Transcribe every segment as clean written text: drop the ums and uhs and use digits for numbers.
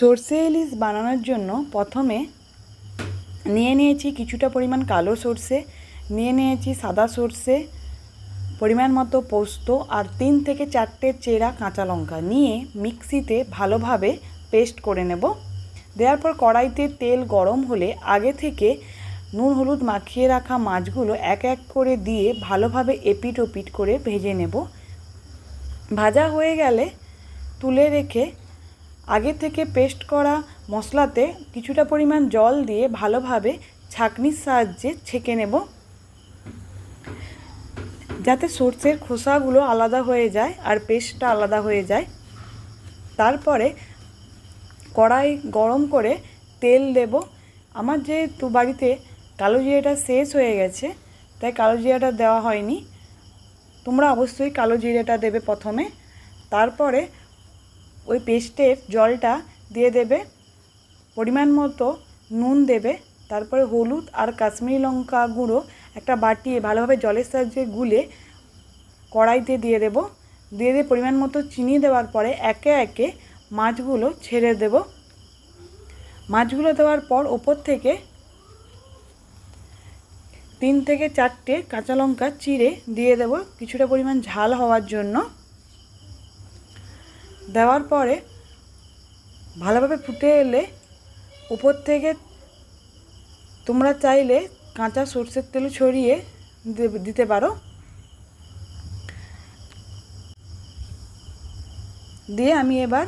সর্ষে ইলিশ বানানোর জন্য প্রথমে নিয়ে নিয়েছি কিছুটা পরিমাণ কালো সর্ষে, নিয়ে নিয়েছি সাদা সর্ষে, পরিমাণ মতো পোস্ত আর 3 থেকে 4টে চেরা কাঁচা লঙ্কা নিয়ে মিক্সিতে ভালোভাবে পেস্ট করে নেব। দেওয়ার পর কড়াইতে তেল গরম হলে আগে থেকে নুন হলুদ মাখিয়ে রাখা মাছগুলো এক এক করে দিয়ে ভালোভাবে এপিট ওপিট করে ভেজে নেব। ভাজা হয়ে গেলে তুলে রেখে আগে থেকে পেস্ট করা মশলাতে কিছুটা পরিমাণ জল দিয়ে ভালোভাবে ছাঁকনির সাহায্যে ছেঁকে নেব, যাতে সর্ষের খোসাগুলো আলাদা হয়ে যায় আর পেস্টটা আলাদা হয়ে যায়। তারপরে কড়াই গরম করে তেল দেব। আমার যেহেতু বাড়িতে কালো জিরেটা শেষ হয়ে গেছে তাই কালো জিরাটা দেওয়া হয়নি। তোমরা অবশ্যই কালো জিরেটা দেবে প্রথমে, তারপরে ওই পেস্টের জলটা দিয়ে দেবে, পরিমাণ মতো নুন দেবে, তারপরে হলুদ আর কাশ্মীরি লঙ্কা গুঁড়ো একটা বাটিয়ে ভালোভাবে জলের সাহায্যে গুলে কড়াইতে দিয়ে দেব। দিয়ে পরিমাণ মতো চিনি দেওয়ার পরে একে একে মাছগুলো ছেড়ে দেব। মাছগুলো দেওয়ার পর ওপর থেকে 3 থেকে 4টে কাঁচা লঙ্কা চিড়ে দিয়ে দেব কিছুটা পরিমাণ ঝাল হওয়ার জন্য। দেওয়ার পরে ভালোভাবে ফুটে এলে উপর থেকে তোমরা চাইলে কাঁচা সর্ষের তেল ছড়িয়ে দিতে পারো। দিয়ে আমি এবার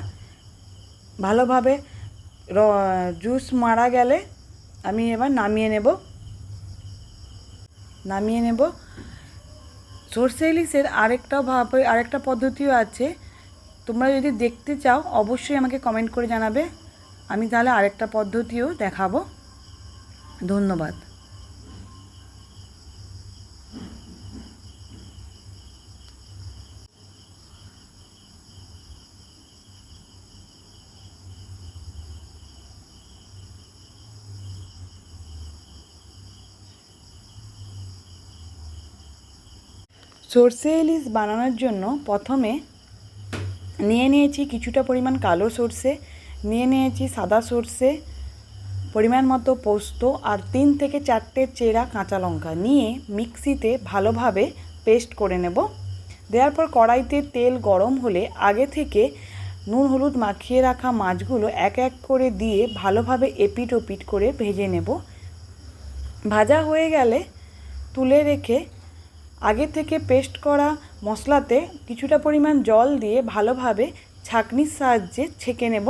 ভালোভাবে জুস মারা গেলে আমি এবার নামিয়ে নেব। সর্ষে ইলিশের আরেকটা পদ্ধতিও আছে। তোমরা যদি দেখতে চাও অবশ্যই আমাকে কমেন্ট করে জানাবে, আমি তাহলে আরেকটা পদ্ধতিও দেখাবো। ধন্যবাদ। সর্ষে ইলিশ বানানোর জন্য প্রথমে নিয়ে নিয়েছি কিছুটা পরিমাণ কালো সর্ষে, নিয়ে নিয়েছি সাদা সর্ষে, পরিমাণ মতো পোস্ত আর 3 থেকে 4টে চেরা কাঁচা লঙ্কা নিয়ে মিক্সিতে ভালোভাবে পেস্ট করে নেব। দেওয়ার পর কড়াইতে তেল গরম হলে আগে থেকে নুন হলুদ মাখিয়ে রাখা মাছগুলো এক এক করে দিয়ে ভালোভাবে এপিট ওপিট করে ভেজে নেব। ভাজা হয়ে গেলে তুলে রেখে আগে থেকে পেস্ট করা মশলাতে কিছুটা পরিমাণ জল দিয়ে ভালোভাবে ছাঁকনির সাহায্যে ছেঁকে নেব।